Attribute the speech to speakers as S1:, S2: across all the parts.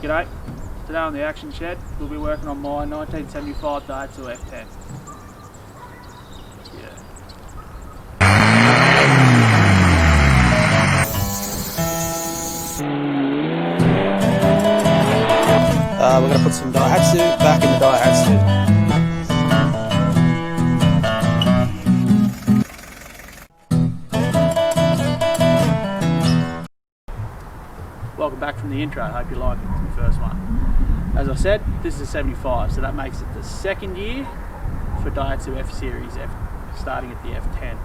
S1: G'day. Today on the Action Shed we'll be working on my 1975 Daihatsu F10.
S2: We're going to put some Daihatsu back in the Daihatsu.
S1: Welcome back from the intro, hope you like it, it's the first one. As I said, this is a 75, so that makes it the second year for Daihatsu F series, starting at the F10.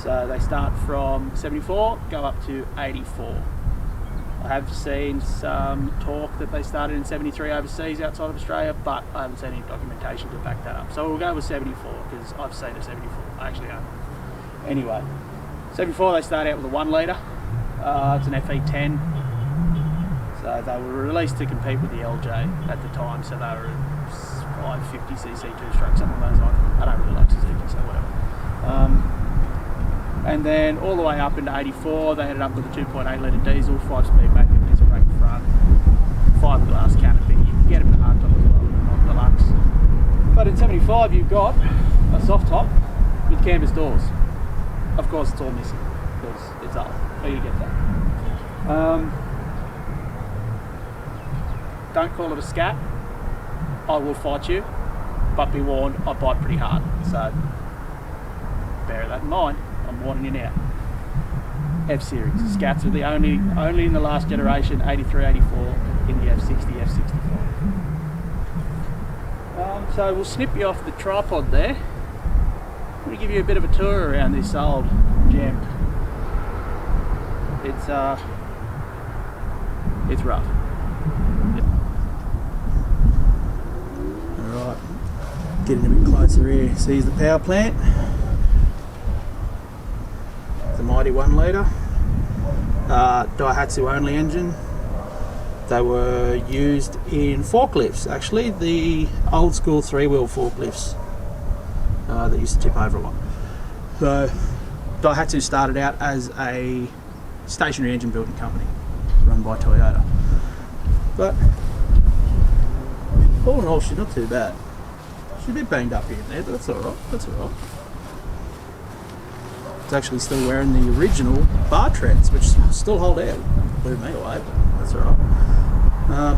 S1: So they start from 74, go up to 84. I have seen some talk that they started in 73 overseas outside of Australia, but I haven't seen any documentation to back that up. So we'll go with 74 because I've seen a 74. I actually have. Anyway, 74 they start out with a 1 litre. It's an FE10. So they were released to compete with the LJ at the time. So they were 550cc 2-stroke, something along those lines. I don't really like Suzuki, so whatever. And then all the way up into 84, they ended up with a 2.8 litre diesel, 5-speed manual, disc brake front, fiberglass canopy. You can get them in the hardtop as well, not deluxe. But in 75, you've got a soft top with canvas doors. Of course, it's all missing because it's old. But you get that. Don't call it a scat. I will fight you, but be warned, I bite pretty hard. So bear that in mind. I'm warning you now. F-Series. Scats are the only in the last generation, 83, 84, in the F60, F64. So we'll snip you off the tripod there. I'm going to give you a bit of a tour around this old gem. It's rough.
S2: Alright, getting a bit closer here. See, here's the power plant. The mighty 1 litre Daihatsu only engine. They were used in forklifts, actually, the old school 3-wheel forklifts that used to tip over a lot. So Daihatsu started out as a stationary engine building company run by Toyota, but all in all she's not too bad. She's a bit banged up here and there, but that's alright, that's alright. It's actually still wearing the original bar treads, which still hold out. Blew me away, but that's alright.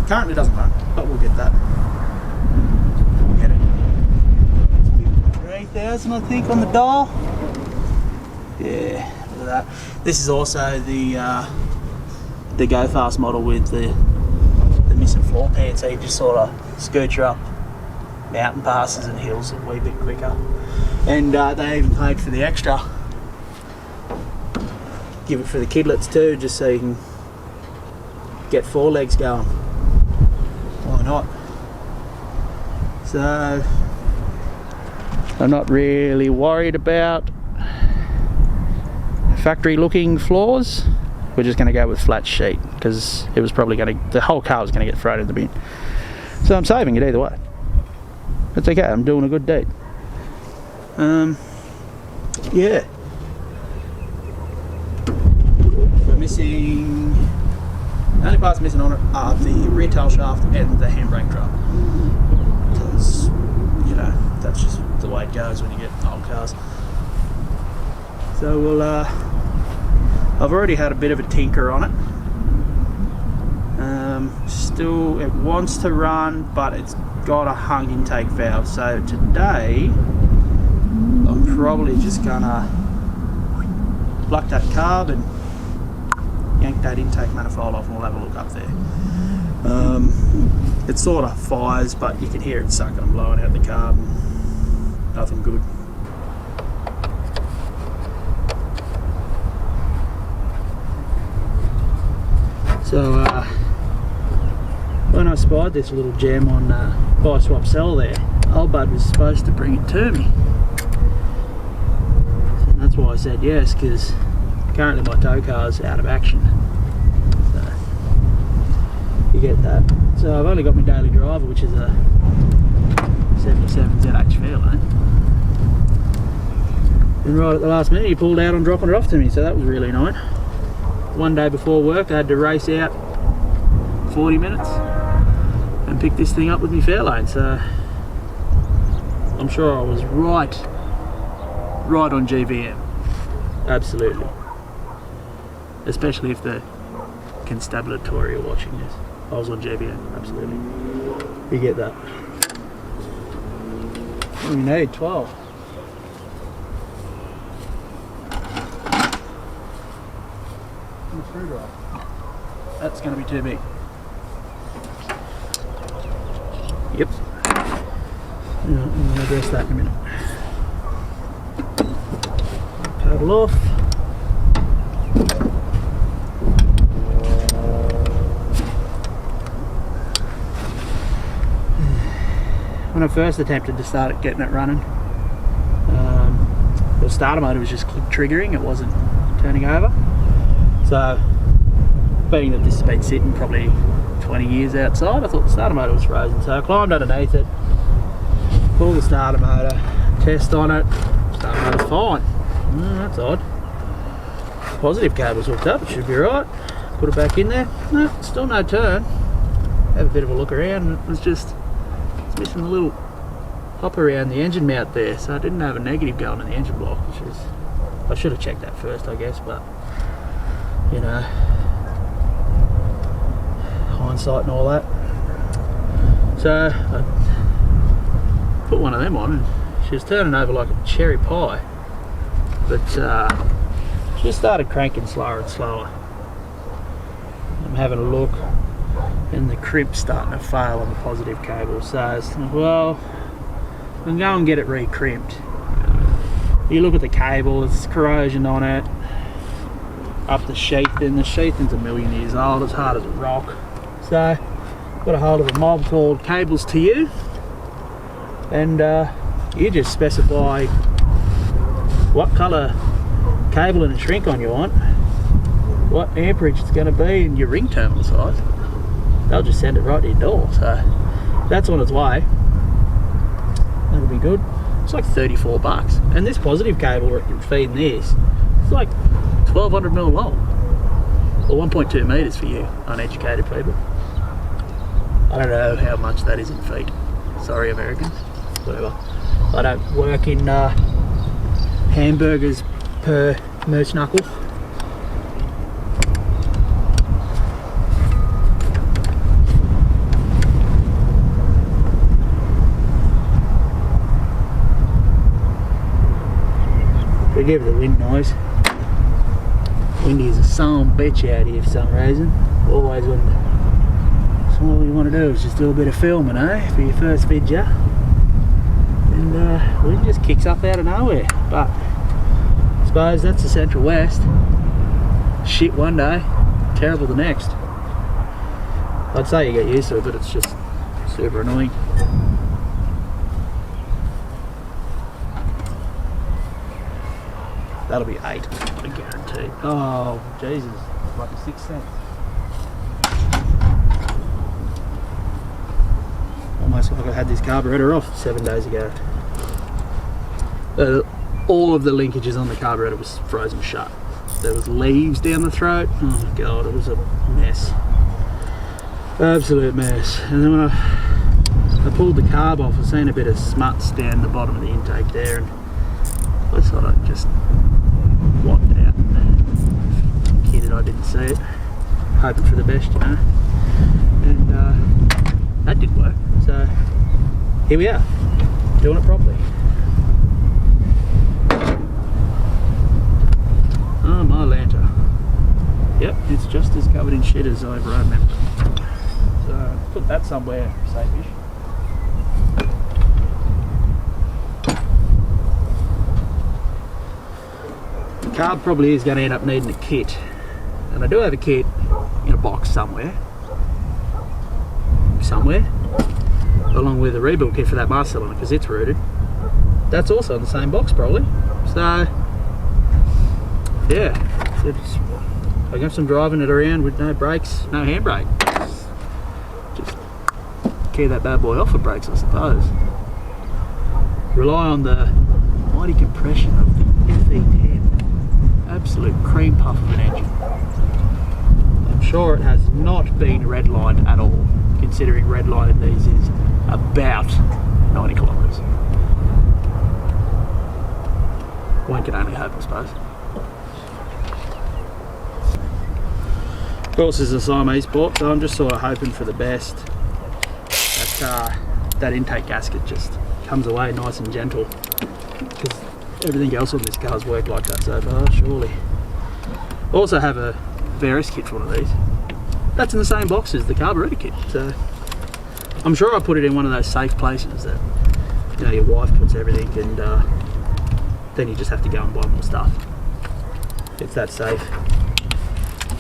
S2: Currently doesn't run, but we'll get that. Get it. 3,000 I think on the dial. Yeah, look at that. This is also the Go Fast model with the missing floor pans, so you just sort of scoot you up mountain passes and hills a wee bit quicker. And they even paid for the extra. Give it for the kidlets too, just so you can get 4 legs going. Why not? So I'm not really worried about factory looking floors. We're just going to go with flat sheet because it was probably going to, the whole car was going to get thrown in the bin. So I'm saving it either way. It's okay, I'm doing a good deed. Yeah. Missing, the only parts missing on it are the rear tail shaft and the handbrake drum, because you know that's just the way it goes when you get old cars. So we'll I've already had a bit of a tinker on it. Still it wants to run, but it's got a hung intake valve, so today I'm probably just gonna pluck that carb and yank that intake manifold off and we'll have a look up there. It sort of fires, but you can hear it sucking and blowing out the carb. Nothing good. So when I spied this little gem on Buy Swap Sell there, old bud was supposed to bring it to me. And that's why I said yes, because currently my tow car's out of action. So you get that. So I've only got my daily driver, which is a 77 ZH Fairlane. And right at the last minute he pulled out on dropping it off to me, so that was really nice. One day before work I had to race out
S1: 40 minutes and picked this thing up with me Fairlane. So I'm sure I was right on GVM. Absolutely. Especially if the constabulary are watching this. I was on GVM, absolutely. You get that. What do you need? 12. That's going to be too big. Yep. I'll address that in a minute. Cable off. When I first attempted to start getting it running, the starter motor was just triggering, it wasn't turning over. So, being that this has been sitting probably 20 years outside, I thought the starter motor was frozen. So I climbed underneath it, pulled the starter motor, test on it, starter motor's fine. That's odd. Positive cable's hooked up, it should be right. Put it back in there, no, still no turn. Have a bit of a look around, and it was just, it's missing a little hop around the engine mount there, so I didn't have a negative going in the engine block, which is, I should have checked that first I guess, but you know, hindsight and all that. So I put one of them on and she was turning over like a cherry pie, but she just started cranking slower and slower. I'm having a look and the crimp's starting to fail on the positive cable, so I was like, well, I can go and get it re-crimped. You look at the cable, there's corrosion on it, up the sheathing. The sheathing's a million years old, it's hard as a rock. So got a hold of a mob called Cables to You, and you just specify what colour cable and shrink on you want, what amperage it's going to be, and your ring terminal size. They'll just send it right to your door, so that's on its way. That'll be good. It's like 34 bucks, and this positive cable feeding this, it's like 1200 mil long, or 1.2 metres for you uneducated people. I don't know how much that is in feet. Sorry Americans, whatever. I don't work in hamburgers per moose knuckle. Forgive the wind noise. Windy as a son of a bitch out here for some reason. Always when all you want to do is just do a bit of filming, for your first video. And wind just kicks up out of nowhere. But I suppose that's the Central West. Shit one day, terrible the next. I'd say you get used to it, but it's just super annoying. That'll be 8, I guarantee. Oh, Jesus, like a 6 cents. Almost like I had this carburetor off 7 days ago. All of the linkages on the carburetor was frozen shut. There was leaves down the throat. Oh God, it was a mess. Absolute mess. And then when I pulled the carb off, I seen a bit of smuts down the bottom of the intake there, and I thought I'd just wiped it out. Kidded I didn't see it. Hoping for the best, you know. And that did work. So here we are, doing it properly. Oh my Lanta. Yep, it's just as covered in shit as I remember. So put that somewhere safe-ish. The carb probably is going to end up needing a kit, and I do have a kit in a box somewhere, along with a rebuild kit for that master cylinder because it's rooted. That's also in the same box probably. So yeah, I guess I'm driving it around with no brakes, no handbrake. Just key that bad boy off with brakes, I suppose. Rely on the mighty compression of the F10. Absolute cream puff of an engine. I'm sure it has not been redlined at all, considering redlining these is about 90 kilometres. One can only hope, I suppose. Of course, this is a Siamese port, so I'm just sort of hoping for the best. That intake gasket just comes away nice and gentle, because everything else on this car's worked like that so far, surely. I also have a Varus kit for one of these. That's in the same box as the Carburetor kit, so I'm sure I put it in one of those safe places that, you know, your wife puts everything, and then you just have to go and buy more stuff. It's that safe.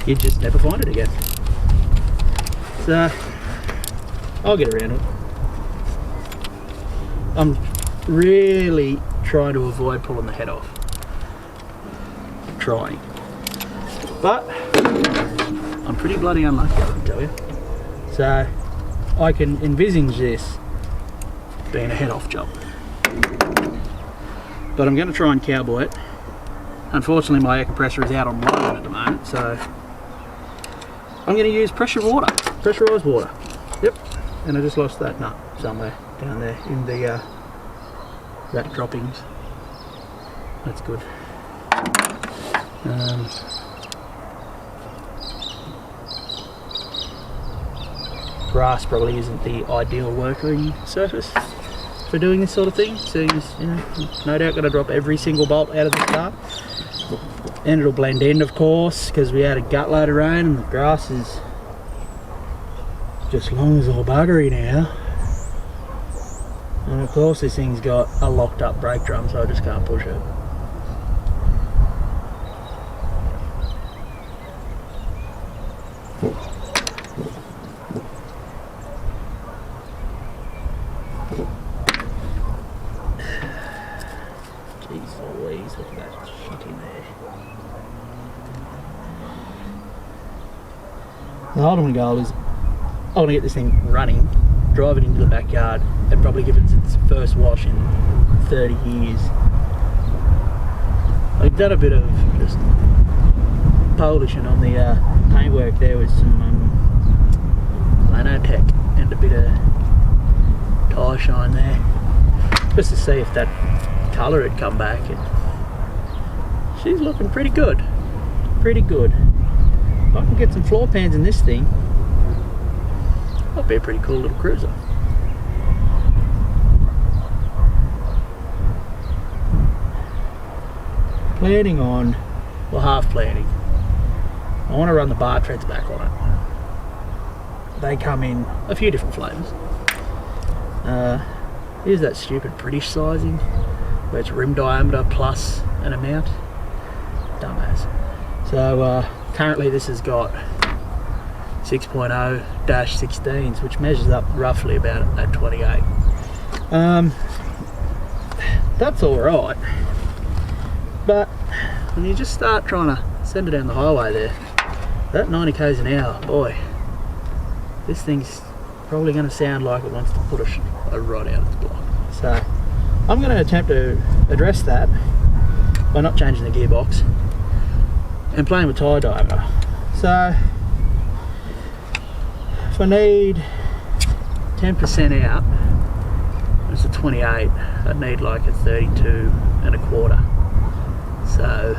S1: You just never find it again. So I'll get around it. I'm really trying to avoid pulling the head off. Trying. But I'm pretty bloody unlucky, I can tell you. So I can envisage this being a head off job. But I'm going to try and cowboy it. Unfortunately, my air compressor is out on loan at the moment, so I'm going to use pressurised water. Yep, and I just lost that nut somewhere down there in the rat droppings. That's good. Grass probably isn't the ideal working surface for doing this sort of thing, so you know, no doubt going to drop every single bolt out of this car, and it'll blend in, of course, because we had a gut load of rain and the grass is just long as all buggery now. And of course this thing's got a locked up brake drum, so I just can't push it. Jeez Louise, look at that shit in there. The ultimate goal is I want to get this thing running, drive it into the backyard, and probably give it its first wash in 30 years. I've done a bit of just polishing on the paintwork there with some Lanotech and a bit of tyre shine there, just to see if that colour had come back. And she's looking pretty good, pretty good. If I can get some floor pans in this thing, that'll be a pretty cool little cruiser. Planning on, well, half planning, I want to run the bar treads back on it. They come in a few different flavours. Here's that stupid British sizing where it's rim diameter plus an amount. Dumbass. So currently this has got 6.0-16s, which measures up roughly about at 28. That's alright, but when you just start trying to send it down the highway there, that 90 k's an hour, boy, this thing's probably going to sound like it wants to put a rod out of its block. So I'm going to attempt to address that by not changing the gearbox and playing with tyre diameter. So if I need 10% out, it's a 28, I'd need like a 32.25. So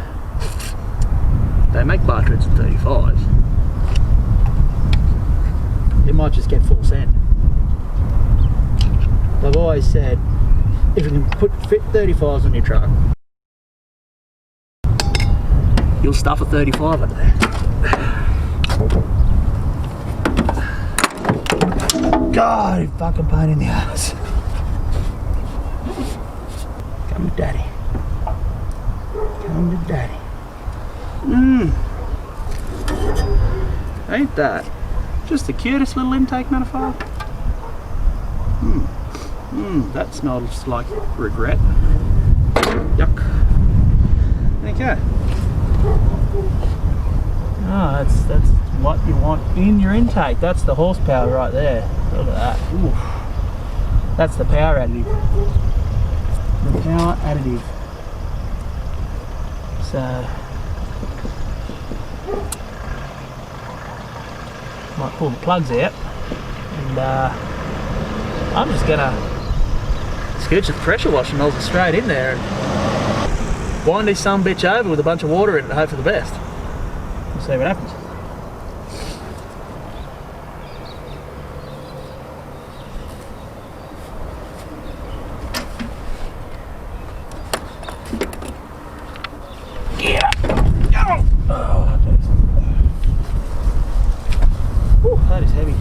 S1: they make bar treads at 35s. It might just get full send. I've always said, if you can fit 35s on your truck, you'll stuff a 35 under there. God, you fucking pain in the ass. Come to daddy. Come to daddy. Ain't that just the cutest little intake manifold? That smells like regret. Yuck. Okay. Oh, that's what you want in your intake. That's the horsepower right there. Look at that. Ooh. That's the power additive. The power additive. So Might pull the plugs out, and I'm just gonna scooch the pressure washer nozzle straight in there and wind this some bitch over with a bunch of water in it and hope for the best. We'll see what happens. Yeah. Oh, whew, that is heavy.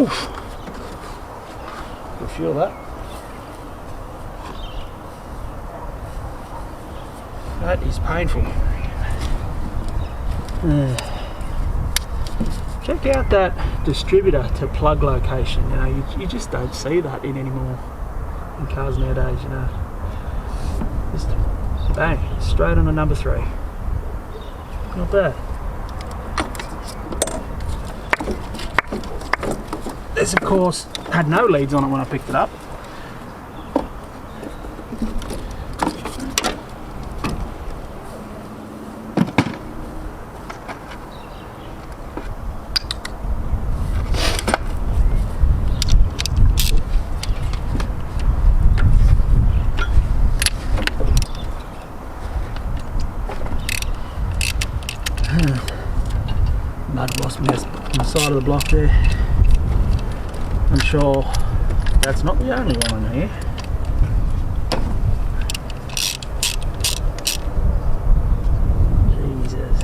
S1: Oof. You feel that? That is painful. Check out that distributor to plug location. You know, you just don't see that in anymore in cars nowadays. You know, just bang, straight on the number 3. Not bad. This, of course, had no leads on it when I picked it up. Mud wasp nest on the side of the block there. I'm sure that's not the only one in here. Jesus.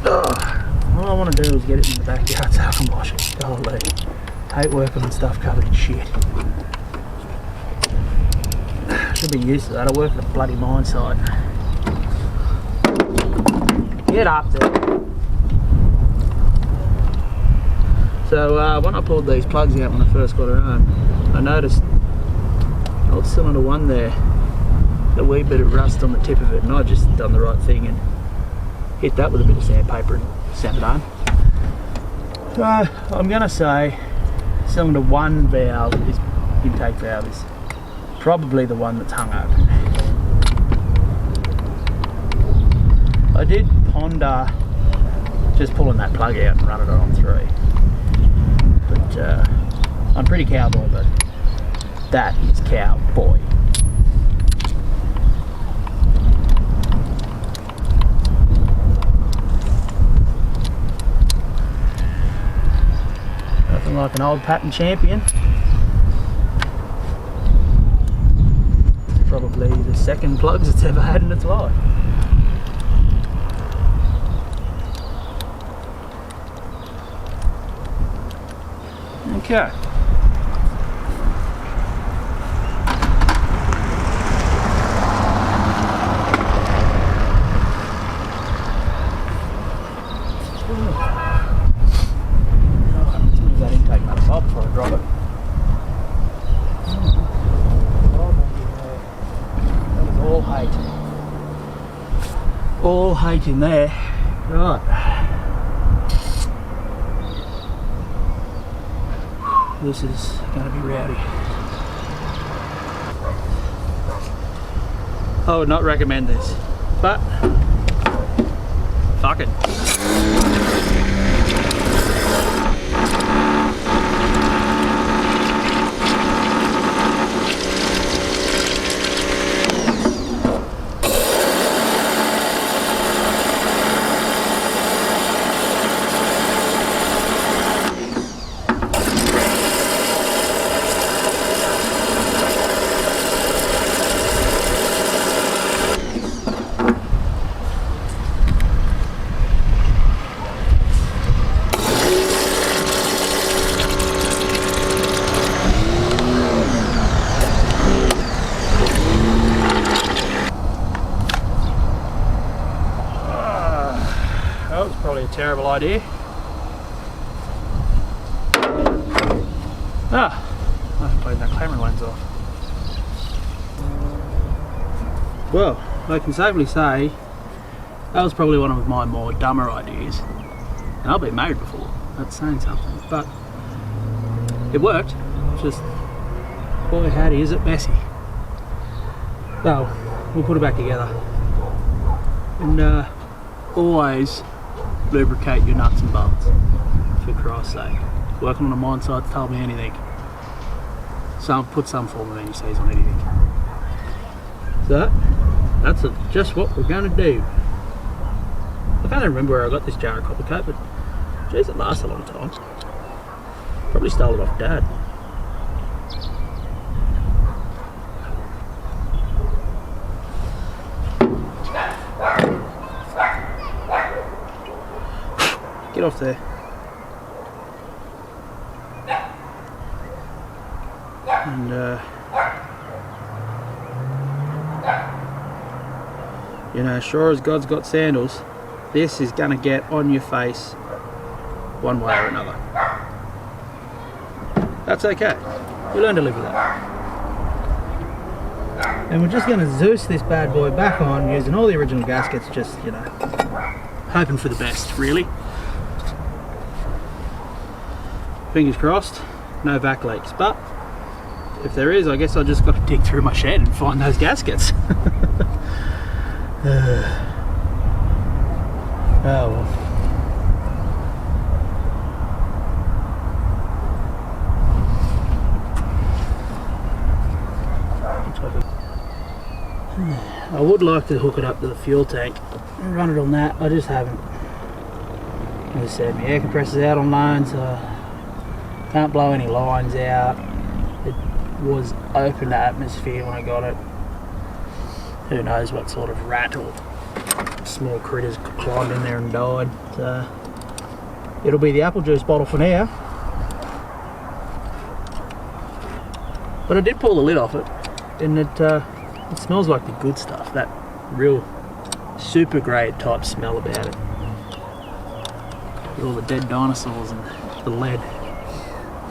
S1: Ugh. All I want to do is get it in the backyard so I can wash it. Golly. Hate working on stuff covered in shit. Should be used to that. I work at a bloody mine site. Get up there. So when I pulled these plugs out when I first got her home, I noticed old cylinder 1 there, a wee bit of rust on the tip of it, and I just done the right thing and hit that with a bit of sandpaper and sanded on. So I'm going to say cylinder 1 valve, this intake valve, is probably the one that's hung open. I did ponder just pulling that plug out and running it on 3. But I'm pretty cowboy, but that is cowboy. Nothing like an old patent champion. It's probably the second plugs it's ever had in its life. Okay. Let's move that intake nut up before I drop it. That was all hate. All hate in there. Right. This is going to be rowdy. I would not recommend this, but fuck it. Terrible idea. I have to clean that camera lens off. Well, I can safely say that was probably one of my more dumber ideas. And I've been married before, that's saying something. But it worked. Just Boy howdy, is it messy. Well, we'll put it back together. And always lubricate your nuts and bolts, for Christ's sake. Working on a mine site told me anything. Put some form of anti-seize on anything. So, that's just what we're going to do. I can't remember where I got this jar of copper coat, but geez, it lasts a long time. Probably stole it off Dad. Get off there. And you know, sure as God's got sandals, this is gonna get on your face one way or another. That's okay. You learn to live with that. And we're just gonna Zeus this bad boy back on using all the original gaskets, just, you know, hoping for the best, really. Fingers crossed, no vac leaks, but if there is, I guess I just got to dig through my shed and find those gaskets. Oh well. I would like to hook it up to the fuel tank and run it on that. I just haven't. As I said, my air compressor's out on loan, so can't blow any lines out. It was open to atmosphere when I got it. Who knows what sort of rat or small critters climbed in there and died. So it'll be the apple juice bottle for now. But I did pull the lid off it, and it smells like the good stuff. That real super grade type smell about it. With all the dead dinosaurs and the lead.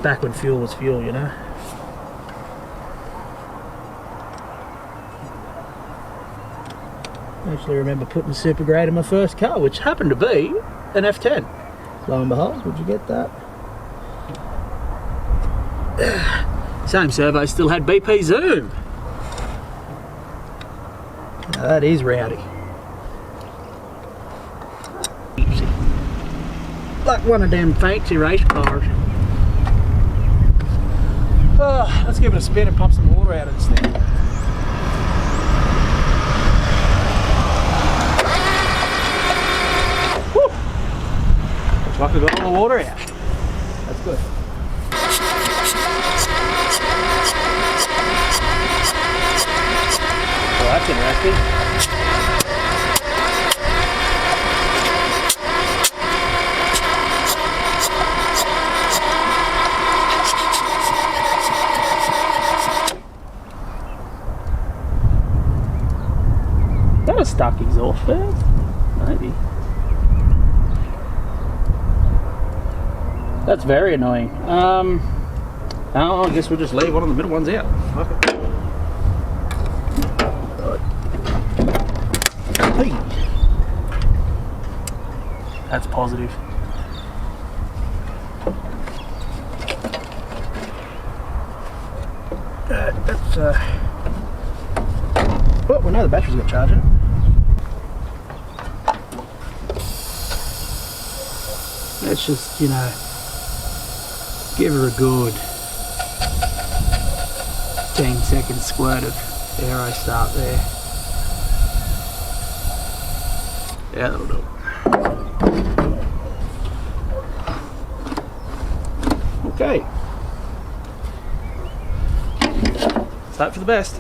S1: Back when fuel was fuel, you know. I actually remember putting super grade in my first car, which happened to be an F10. Lo and behold, would you get that? Same servo still had BP zoom. Now that is rowdy. Like one of them fancy race cars. Oh, let's give it a spin and pump some water out of this thing. Woo! Looks like I got all the water out. That's good. Well, that's interesting. A stuck exhaust valve? Maybe. That's very annoying. Oh, I guess we'll just leave one of the middle ones out. Fuck it. Hey. That's positive. That's well, we know the battery's got charging. Let's just, you know, give her a good 10-second squirt of aero start there. Yeah, that'll do it. Okay. Let's hope for the best.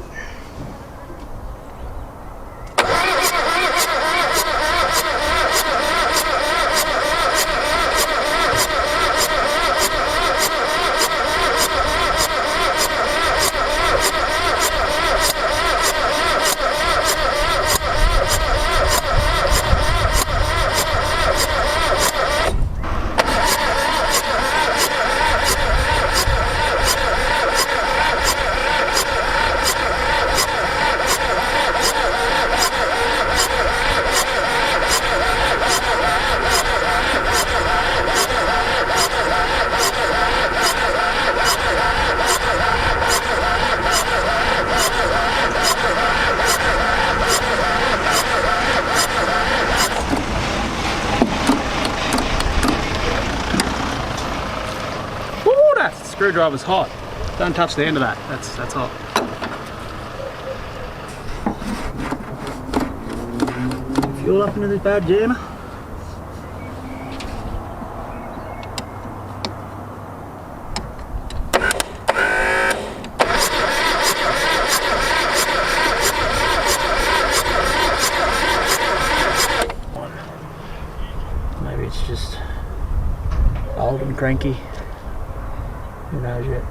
S1: screwdriver's hot. Don't touch the end of that. That's hot. Fuel up into this bad jammer. Maybe it's just old and cranky. Who knows yet?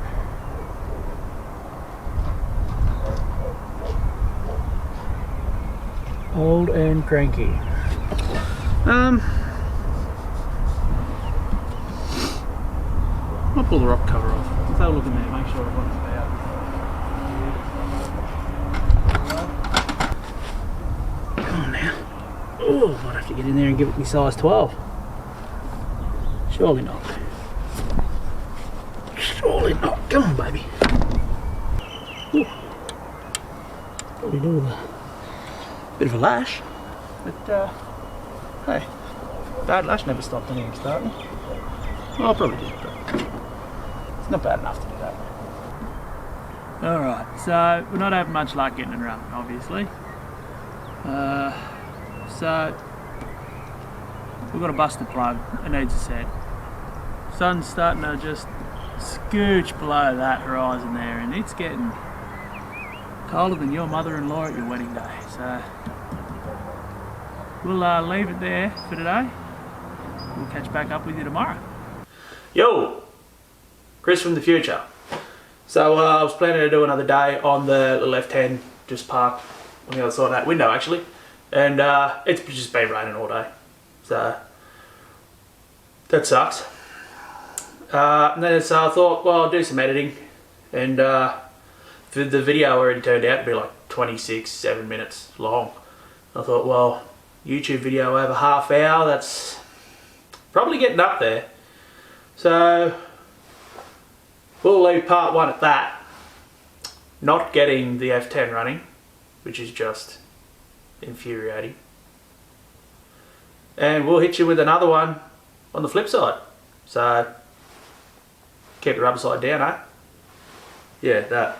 S1: Old and cranky. I'll pull the rock cover off. Let's have a look in there, make sure everyone's about. Come on now. Oh, I might have to get in there and give it me size 12. Surely not. Surely not. Come on, baby. Ooh. Probably do with a bit of a lash, but hey, bad lash never stopped anything starting. Well, I probably did, but it's not bad enough to do that. Alright, so we're not having much luck getting it running, obviously. So we've got a busted plug, it needs a set. Sun's starting to just scooch below that horizon there, and it's getting colder than your mother-in-law at your wedding day. So we'll leave it there for today. We'll catch back up with you tomorrow. Yo, Chris from the future. So I was planning to do another day on the little F10, just parked on the other side of that window actually, and it's just been raining all day, so that sucks. And then so I thought, well, I'll do some editing, and the video already turned out to be like 7 minutes long. I thought, well, YouTube video over half hour, that's probably getting up there. So we'll leave part 1 at that. Not getting the F10 running, which is just infuriating. And we'll hit you with another one on the flip side. So keep the rubber side down, eh? Yeah, that.